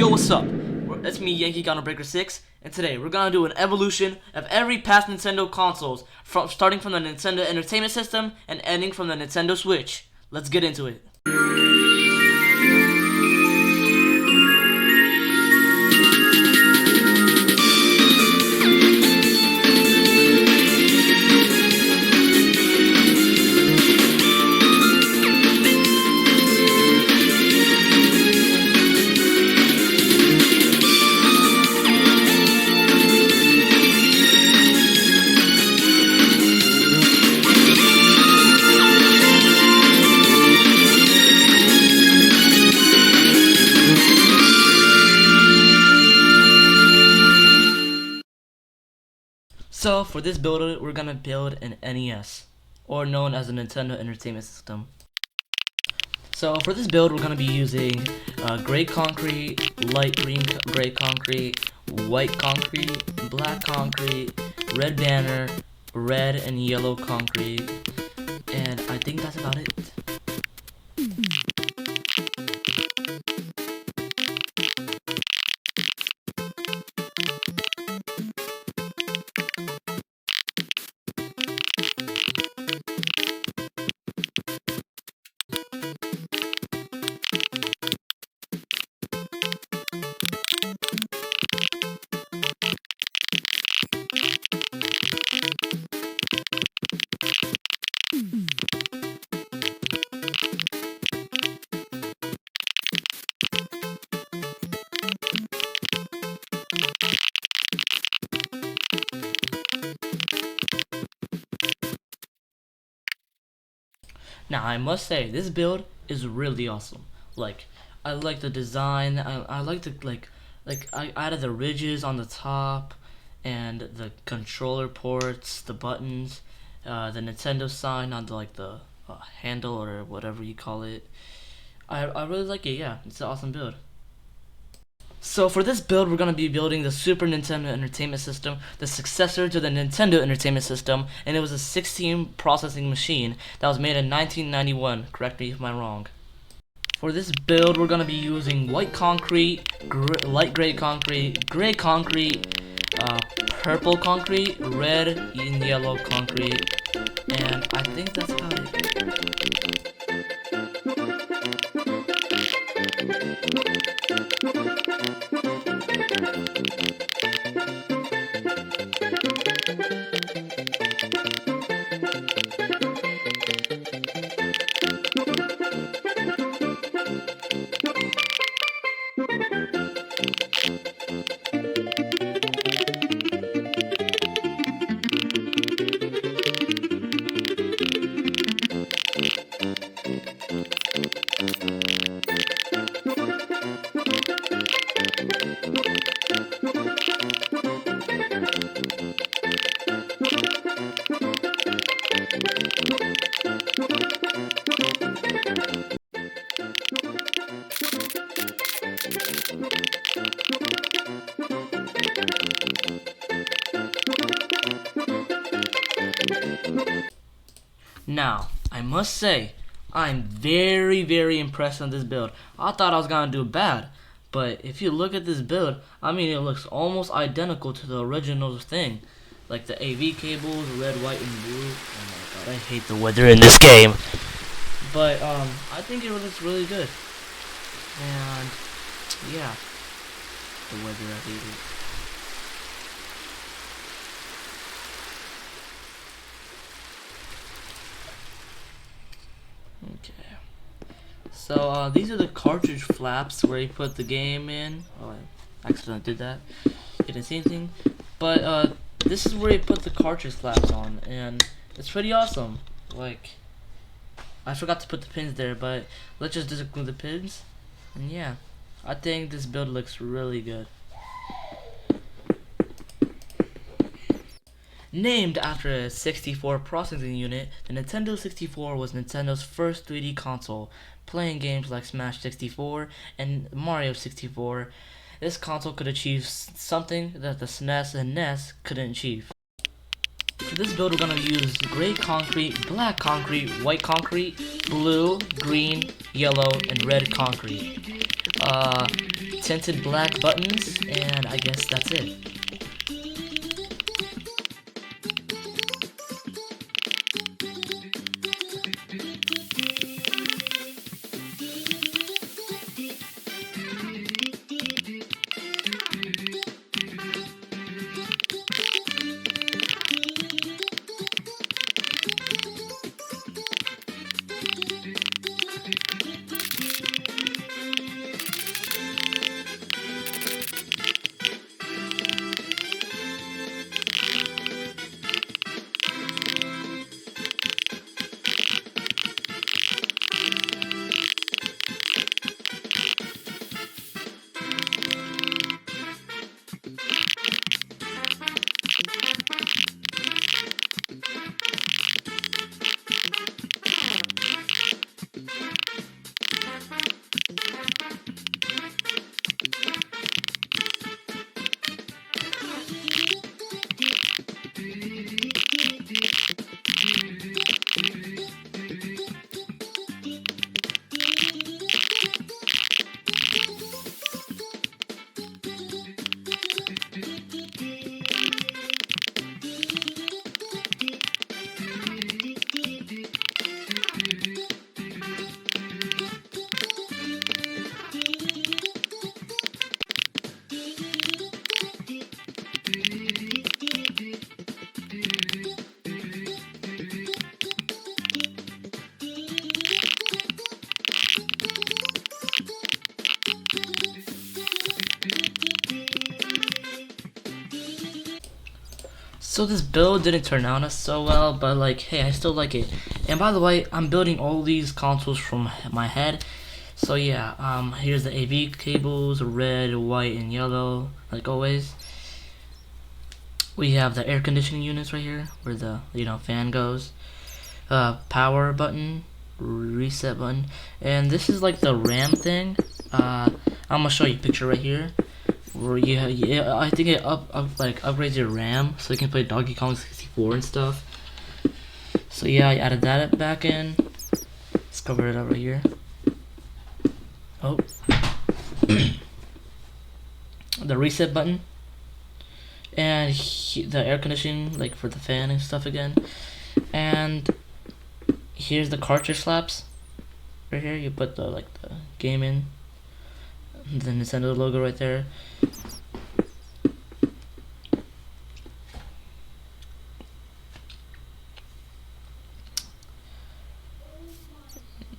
Yo, what's up? It's me, Yankee Gunner Breaker 6, and today we're gonna do an evolution of every past Nintendo consoles, starting from the Nintendo Entertainment System and ending from the Nintendo Switch. Let's get into it. So for this build, we're gonna build an NES, or known as a Nintendo Entertainment System. So for this build, we're gonna be using gray concrete, light green gray concrete, white concrete, black concrete, red banner, red and yellow concrete, and I think that's about it. Now I must say, this build is really awesome. Like, I like the design. I like the I added the ridges on the top, and the controller ports, the buttons, the Nintendo sign on the handle or whatever you call it. I really like it. Yeah, it's an awesome build. So for this build, we're going to be building the Super Nintendo Entertainment System, the successor to the Nintendo Entertainment System, and it was a 16 processing machine that was made in 1991. Correct me if I'm wrong. For this build, we're going to be using white concrete, light gray concrete, purple concrete, red and yellow concrete, and I think that's about it. Now, I must say, I'm very impressed on this build. I thought I was gonna do bad, but if you look at this build, I mean, it looks almost identical to the original thing. Like the AV cables, red, white, and blue. Oh my god, I hate the weather in this game. But, I think it looks really good. And, yeah, the weather, I hate it. Okay, so these are the cartridge flaps where you put the game in. Oh, I accidentally did that. You didn't see anything, but this is where you put the cartridge flaps on, and it's pretty awesome. Like, I forgot to put the pins there, but let's just disconnect the pins, and yeah, I think this build looks really good. Named after a 64 processing unit, the Nintendo 64 was Nintendo's first 3D console, playing games like Smash 64 and Mario 64. This console could achieve something that the SNES and NES couldn't achieve. For this build, we're going to use gray concrete, black concrete, white concrete, blue, green, yellow, and red concrete. tinted black buttons, and I guess that's it. So this build didn't turn out so well, but like, hey, I still like it. And by the way, I'm building all these consoles from my head. So yeah, here's the AV cables, red, white, and yellow, like always. We have the air conditioning units right here, where the fan goes. Power button, reset button, and this is like the RAM thing. I'm gonna show you a picture right here. Where yeah, I think it upgrades your RAM so you can play Donkey Kong 64 and stuff. So yeah, I added that back in. Let's cover it up right here. Oh, the reset button, and the air conditioning, like for the fan and stuff again. And here's the cartridge slaps. Right here, you put the game in. The Nintendo logo right there.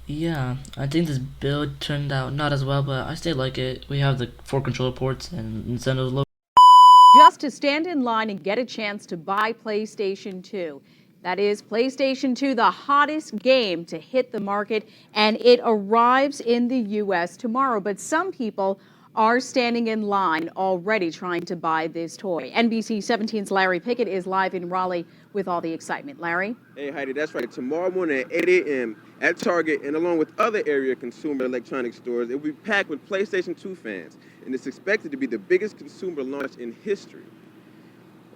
Yeah, I think this build turned out not as well, but I still like it. We have the 4 controller ports and Nintendo's logo. Just to stand in line and get a chance to buy PlayStation 2. That is PlayStation 2, the hottest game to hit the market, and it arrives in the U.S. tomorrow. But some people are standing in line already trying to buy this toy. NBC 17's Larry Pickett is live in Raleigh with all the excitement. Larry? Hey, Heidi, that's right. Tomorrow morning at 8 a.m. at Target and along with other area consumer electronics stores, it will be packed with PlayStation 2 fans, and it's expected to be the biggest consumer launch in history.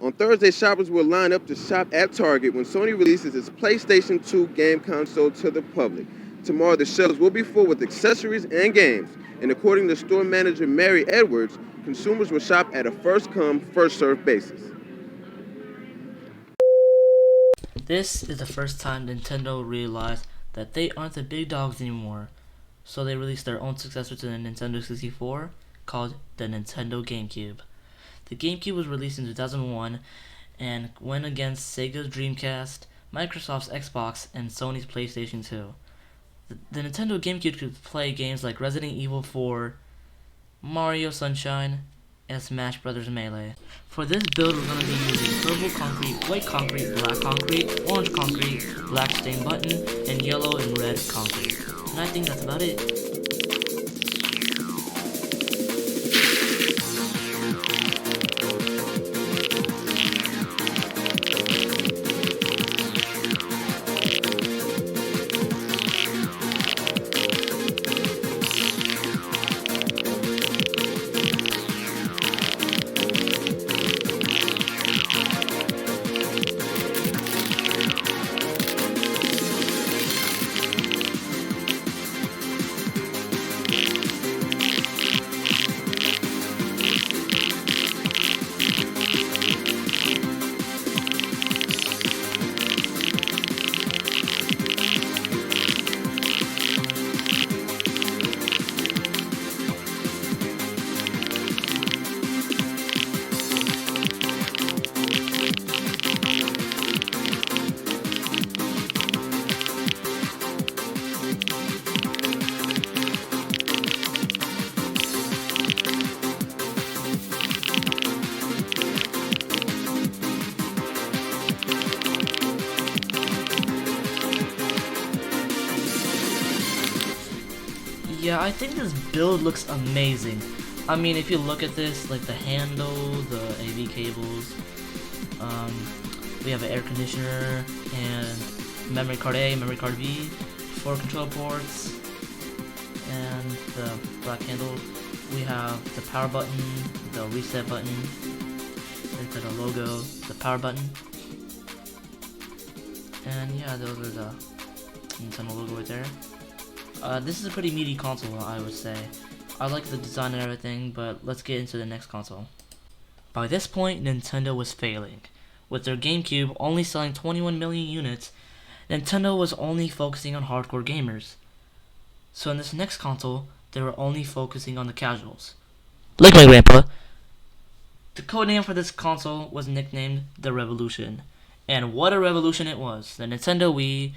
On Thursday, shoppers will line up to shop at Target when Sony releases its PlayStation 2 game console to the public. Tomorrow, the shelves will be full with accessories and games, and according to store manager Mary Edwards, consumers will shop at a first-come, first-served basis. This is the first time Nintendo realized that they aren't the big dogs anymore, so they released their own successor to the Nintendo 64 called the Nintendo GameCube. The GameCube was released in 2001 and went against Sega's Dreamcast, Microsoft's Xbox, and Sony's PlayStation 2. The Nintendo GameCube could play games like Resident Evil 4, Mario Sunshine, and Smash Bros. Melee. For this build, we're going to be using purple concrete, white concrete, black concrete, orange concrete, black stain button, and yellow and red concrete. And I think that's about it. Yeah, I think this build looks amazing. I mean, if you look at this, like the handle, the AV cables, we have an air conditioner and memory card A, memory card B, 4 control ports, and the black handle. We have the power button, the reset button, into the logo, the power button, and yeah, those are the Nintendo logo right there. This is a pretty meaty console, I would say. I like the design and everything, but let's get into the next console. By this point, Nintendo was failing. With their GameCube only selling 21 million units, Nintendo was only focusing on hardcore gamers. So in this next console, they were only focusing on the casuals. Like my grandpa. The codename for this console was nicknamed the Revolution. And what a revolution it was. The Nintendo Wii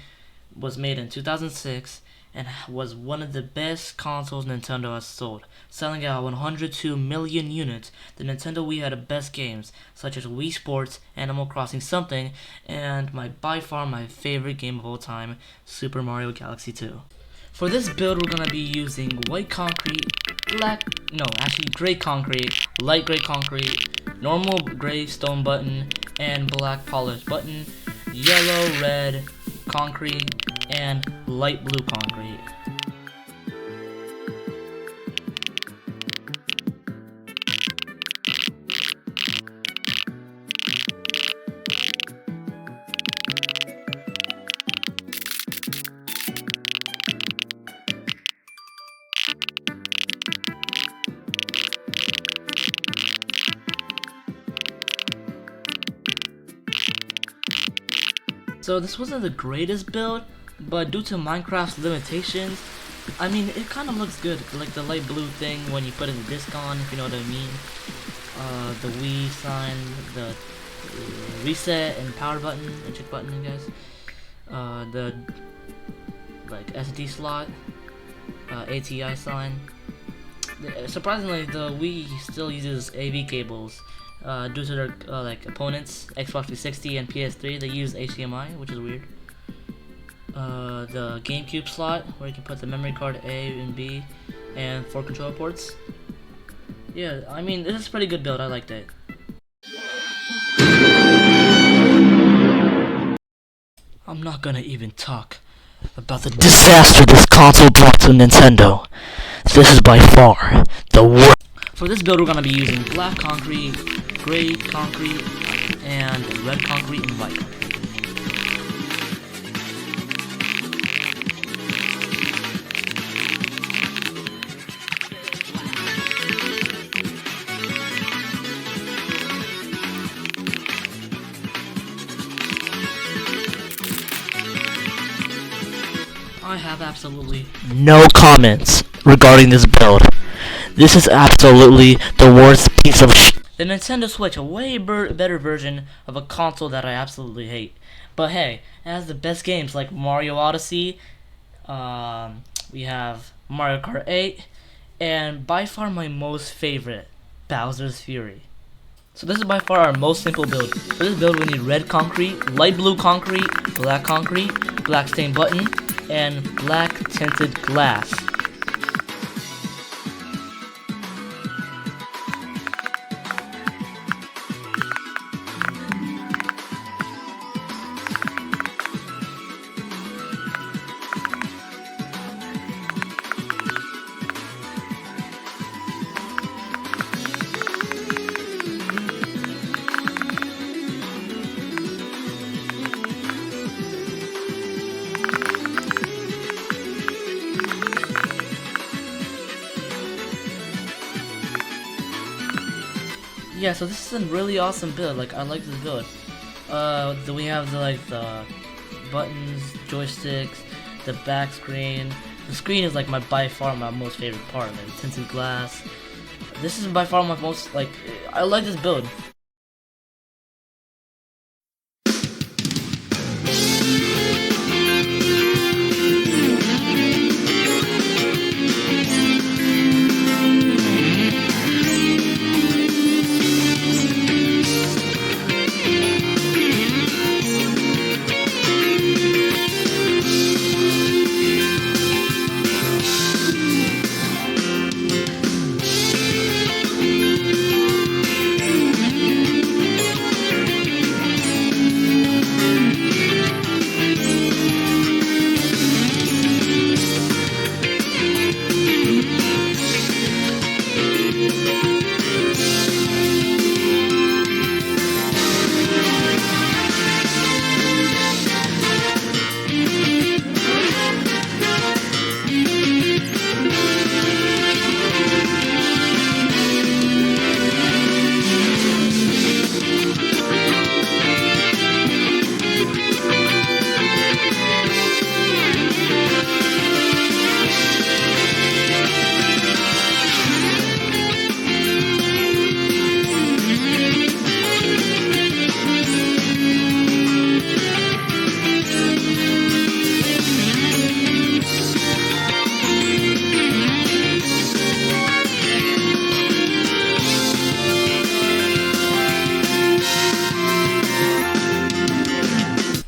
was made in 2006 and was one of the best consoles Nintendo has sold, selling out 102 million units. The Nintendo Wii had the best games, such as Wii Sports, Animal Crossing Something, and by far my favorite game of all time, Super Mario Galaxy 2. For this build, we're gonna be using white concrete, gray concrete, light gray concrete, normal gray stone button, and black polished button, yellow, red concrete, and light blue concrete. So this wasn't the greatest build, but due to Minecraft's limitations, I mean, it kind of looks good. Like the light blue thing when you put in the disc on, if you know what I mean. The Wii sign, the reset and power button, eject button, I guess. The like SD slot, ATI sign. Surprisingly, the Wii still uses AV cables. Due to their opponents, Xbox 360 and PS3, they use HDMI, which is weird. The GameCube slot, where you can put the memory card A and B, and 4 controller ports. Yeah, I mean, this is a pretty good build. I liked it. I'm not gonna even talk about the disaster this console brought to Nintendo. This is by far the worst. For this build, we're gonna be using black concrete, gray concrete, and red concrete and white concrete. I have absolutely no comments regarding this build. This is absolutely the worst piece of shit. The Nintendo Switch, a way better version of a console that I absolutely hate. But hey, it has the best games like Mario Odyssey, we have Mario Kart 8, and by far my most favorite, Bowser's Fury. So this is by far our most simple build. For this build we need red concrete, light blue concrete, black stained button, and black tinted glass. Yeah, so this is a really awesome build. Like, I like this build. We have the buttons, joysticks, the back screen. The screen is like by far my most favorite part. Like tinted glass. This is by far my most I like this build.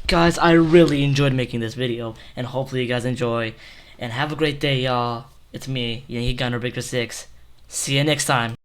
guys, I really enjoyed making this video, and hopefully you guys enjoy. And have a great day, y'all. It's me, Yankee Gunner Victor 6. See you next time.